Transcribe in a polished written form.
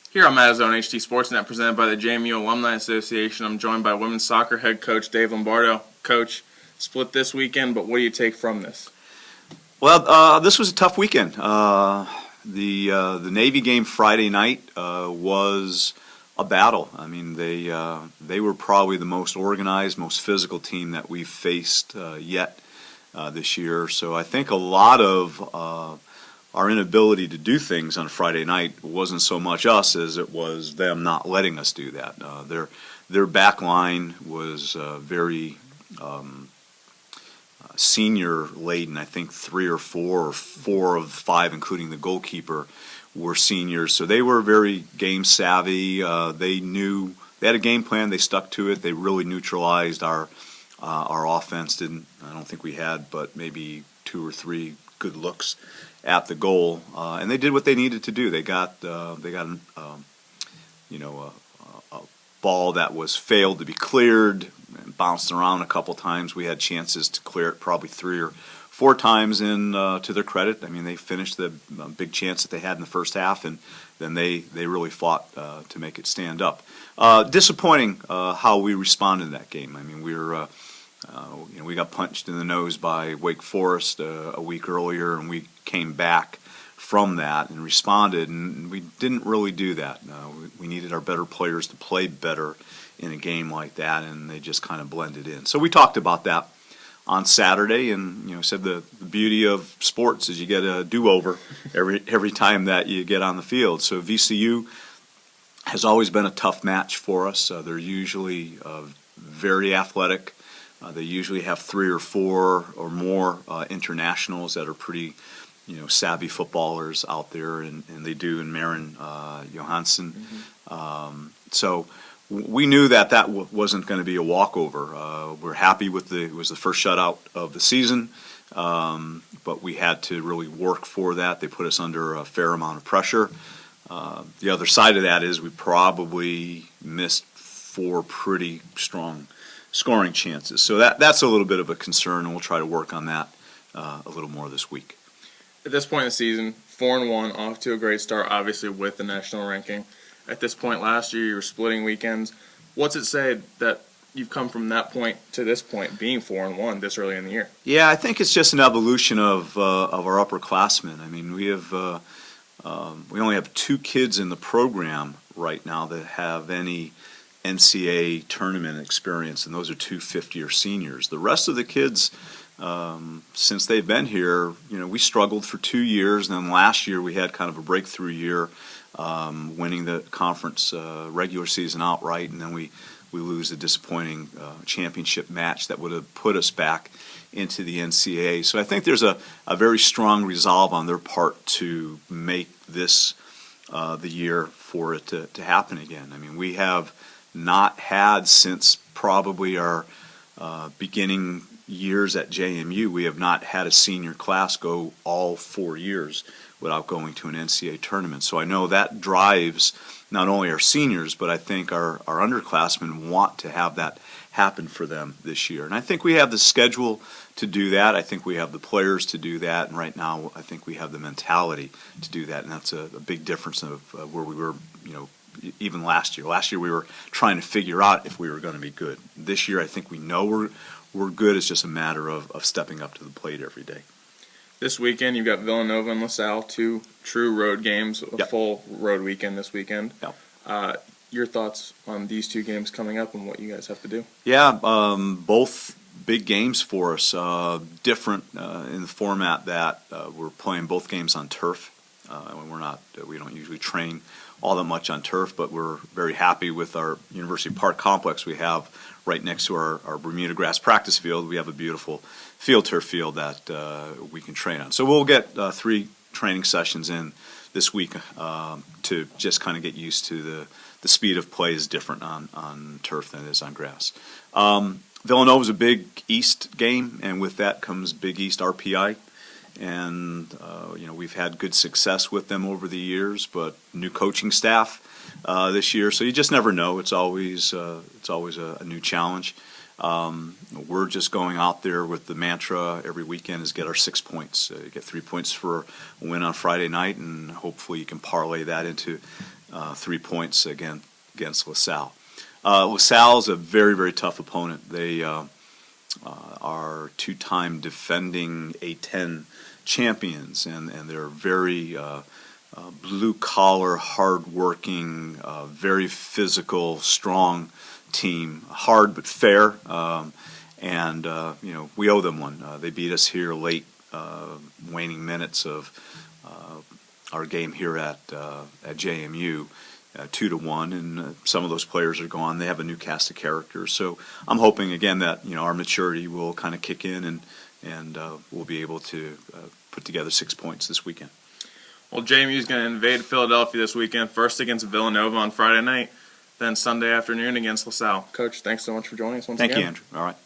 Here on Matt Zone HD Sportsnet, presented by the JMU Alumni Association, I'm joined by women's soccer head coach Dave Lombardo. Coach, split this weekend, but what do you take from this? Well, this was a tough weekend. The Navy game Friday night was a battle. I mean, they were probably the most organized, most physical team that we've faced yet this year. So I think a lot of our inability to do things on Friday night wasn't so much us as it was them not letting us do that. Their back line was very senior laden. I think 3 or 4 or 4 of 5, including the goalkeeper, were seniors. So they were very game savvy. They knew they had a game plan. They stuck to it. They really neutralized our offense. I don't think we had, but maybe 2 or 3 good looks at the goal, and they did what they needed to do. They got a ball that was failed to be cleared, and bounced around a couple times. We had chances to clear it probably 3 or 4 times. In to their credit, I mean, they finished the big chance that they had in the first half, and then they really fought to make it stand up. Disappointing how we responded in that game. I mean, we got punched in the nose by Wake Forest a week earlier, and we came back from that and responded, and we didn't really do that. We needed our better players to play better in a game like that, and they just kind of blended in. So we talked about that on Saturday, and said the beauty of sports is you get a do-over every time that you get on the field. So VCU has always been a tough match for us. They're usually very athletic. They usually have 3 or 4 or more internationals that are pretty, savvy footballers out there, and they do in Maren Johansson. So we knew that wasn't going to be a walkover. We're happy with it was the first shutout of the season, but we had to really work for that. They put us under a fair amount of pressure. The other side of that is we probably missed 4 pretty strong scoring chances. So that's a little bit of a concern, and we'll try to work on that a little more this week. At this point in the season, 4-1, off to a great start, obviously with the national ranking. At this point last year, you were splitting weekends. What's it say that you've come from that point to this point, being 4-1 this early in the year? Yeah, I think it's just an evolution of our upperclassmen. I mean, we only have 2 kids in the program right now that have any NCAA tournament experience, and those are 2 fifth-year seniors. The rest of the kids, since they've been here, we struggled for 2 years, and then last year we had kind of a breakthrough year, winning the conference regular season outright, and then we lose a disappointing championship match that would have put us back into the NCAA. So I think there's a very strong resolve on their part to make this the year for it to happen again. I mean, we have not had since probably our beginning years at JMU, we have not had a senior class go all 4 years without going to an NCAA tournament. So I know that drives not only our seniors, but I think our underclassmen want to have that happen for them this year. And I think we have the schedule to do that. I think we have the players to do that. And right now, I think we have the mentality to do that. And that's a big difference of where we were, even last year. Last year we were trying to figure out if we were going to be good. This year I think we know we're good. It's just a matter of stepping up to the plate every day. This weekend you've got Villanova and LaSalle, 2 true road games, a Yep. full road weekend this weekend. Yep. Your thoughts on these 2 games coming up and what you guys have to do? Yeah, both big games for us. Different in the format that we're playing both games on turf. We don't usually train all that much on turf, but we're very happy with our University Park complex we have right next to our Bermuda grass practice field. We have a beautiful field turf field that we can train on. So we'll get 3 training sessions in this week to just kind of get used to the speed of play is different on turf than it is on grass. Villanova's a Big East game, and with that comes Big East RPI. And we've had good success with them over the years, but new coaching staff this year, so you just never know. It's always a new challenge. We're just going out there with the mantra every weekend is get our 6 points. You get 3 points for a win on Friday night, and hopefully you can parlay that into 3 points against LaSalle. LaSalle is a very, very tough opponent. They are two-time defending A10 champions, and they're very blue-collar, hard-working, very physical, strong team. Hard but fair, and we owe them one. They beat us here late, waning minutes of our game here at JMU. 2-1, and some of those players are gone. They have a new cast of characters. So I'm hoping again that our maturity will kind of kick in, and we'll be able to put together 6 points this weekend. Well, JMU is going to invade Philadelphia this weekend. First against Villanova on Friday night, then Sunday afternoon against LaSalle. Coach, thanks so much for joining us once again. Thank you, Andrew. All right.